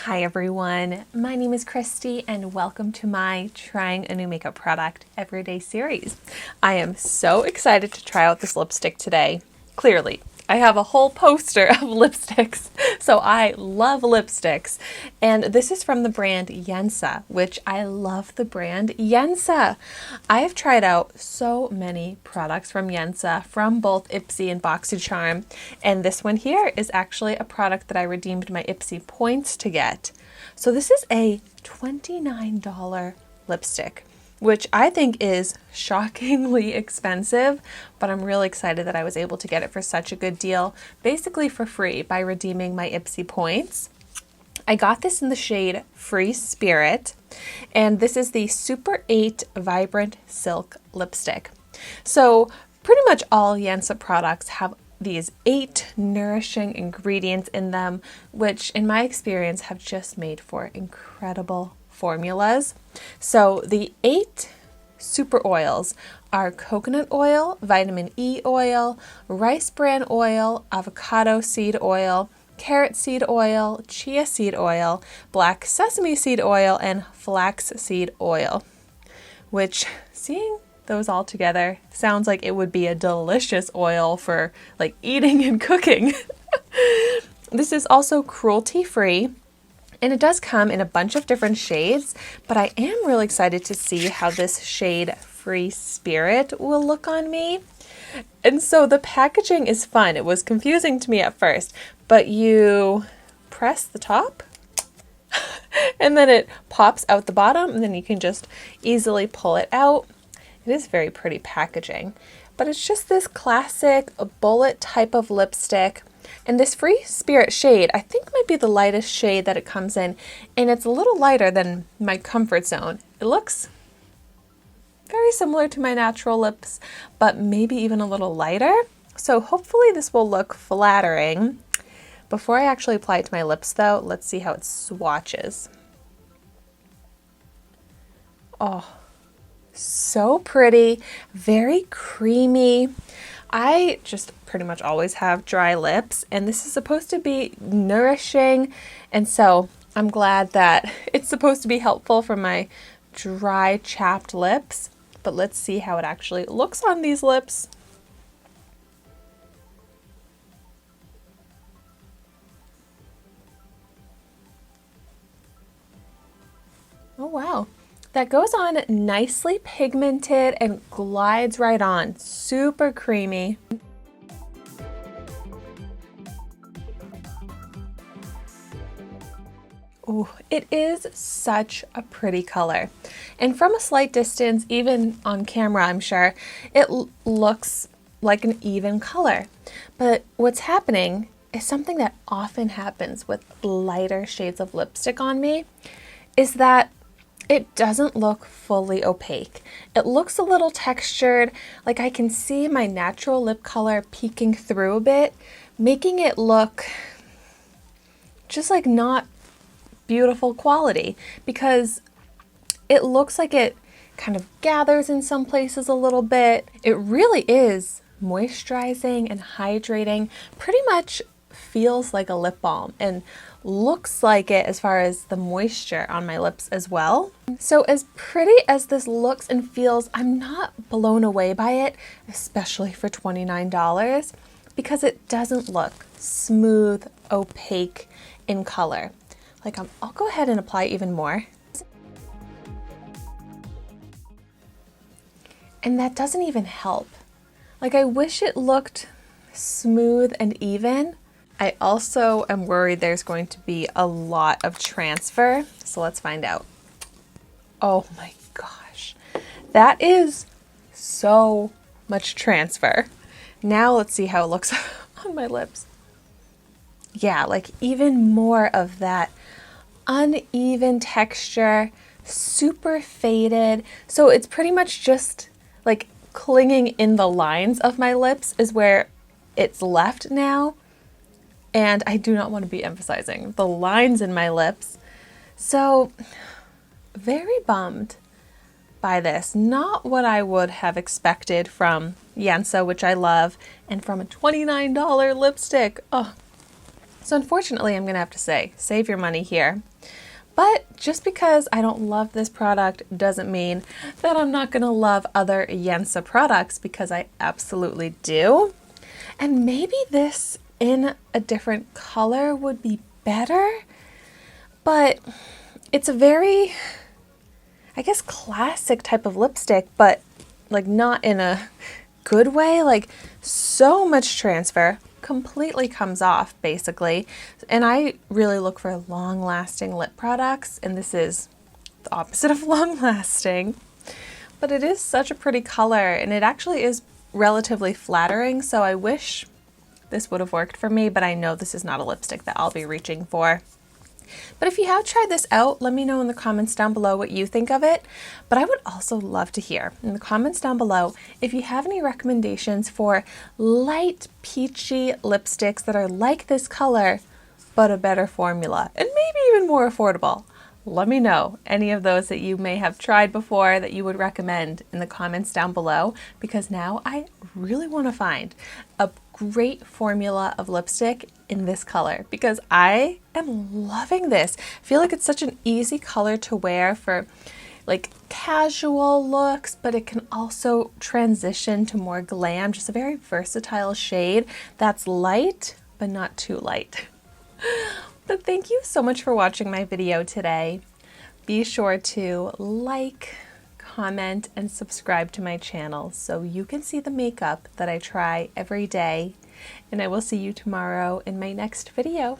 Hi everyone, my name is Christy and welcome to my Trying a New Makeup Product Everyday series. I am so excited to try out this lipstick today. Clearly, I have a whole poster of lipsticks, so I love lipsticks. And this is from the brand YENSA, which I love the brand YENSA. I have tried out so many products from YENSA, from both Ipsy and BoxyCharm, and this one here is actually a product that I redeemed my Ipsy points to get. So this is a $29 lipstick, which I think is shockingly expensive, but I'm really excited that I was able to get it for such a good deal, basically for free by redeeming my Ipsy points. I got this in the shade Free Spirit, and this is the Super 8 Vibrant Silk Lipstick. So pretty much all YENSA products have these 8 nourishing ingredients in them, which in my experience have just made for incredible formulas. So the 8 super oils are coconut oil, vitamin E oil, rice bran oil, avocado seed oil, carrot seed oil, chia seed oil, black sesame seed oil, and flax seed oil, which, seeing those all together, sounds like it would be a delicious oil for like eating and cooking. This is also cruelty free. And it does come in a bunch of different shades, but I am really excited to see how this shade Free Spirit will look on me. And so the packaging is fun. It was confusing to me at first, but you press the top and then it pops out the bottom, and then you can just easily pull it out. It is very pretty packaging, but it's just this classic bullet type of lipstick. And this Free Spirit shade, I think might be the lightest shade that it comes in, and it's a little lighter than my comfort zone. It looks very similar to my natural lips, but maybe even a little lighter. So hopefully this will look flattering. Before I actually apply it to my lips though, let's see how it swatches. Oh, so pretty, very creamy. I just pretty much always have dry lips, and this is supposed to be nourishing, and so I'm glad that it's supposed to be helpful for my dry, chapped lips. But let's see how it actually looks on these lips. Oh wow. That goes on nicely pigmented and glides right on. Super creamy. Ooh, it is such a pretty color. And from a slight distance, even on camera, I'm sure, it looks like an even color. But what's happening is something that often happens with lighter shades of lipstick on me, is that it doesn't look fully opaque. It looks a little textured, like I can see my natural lip color peeking through a bit, making it look just like not beautiful quality, because it looks like it kind of gathers in some places a little bit. It really is moisturizing and hydrating, pretty much feels like a lip balm and looks like it as far as the moisture on my lips as well. So as pretty as this looks and feels, I'm not blown away by it, especially for $29, because it doesn't look smooth, opaque in color. Like I'll go ahead and apply even more. And that doesn't even help. Like I wish it looked smooth and even. I also am worried there's going to be a lot of transfer, so let's find out. Oh my gosh, that is so much transfer. Now let's see how it looks on my lips. Yeah, like even more of that uneven texture, super faded. So it's pretty much just like clinging in the lines of my lips is where it's left now. And I do not want to be emphasizing the lines in my lips. So very bummed by this. Not what I would have expected from YENSA, which I love, and from a $29 lipstick. Oh, So unfortunately, I'm gonna have to say, save your money here. But just because I don't love this product doesn't mean that I'm not gonna love other YENSA products, because I absolutely do. And maybe this in a different color would be better, but it's a very, I guess, classic type of lipstick, but like not in a good way. Like so much transfer, completely comes off basically. And I really look for long lasting lip products, and this is the opposite of long lasting. But it is such a pretty color, and it actually is relatively flattering, so I wish this would have worked for me, but I know this is not a lipstick that I'll be reaching for. But if you have tried this out, let me know in the comments down below what you think of it. But I would also love to hear in the comments down below if you have any recommendations for light peachy lipsticks that are like this color, but a better formula, and maybe even more affordable. Let me know any of those that you may have tried before that you would recommend in the comments down below, because now I really want to find a great formula of lipstick in this color, because I am loving this. I feel like it's such an easy color to wear for like casual looks, but it can also transition to more glam. Just a very versatile shade that's light, but not too light. But thank you so much for watching my video today. Be sure to like, comment, and subscribe to my channel so you can see the makeup that I try every day. And I will see you tomorrow in my next video.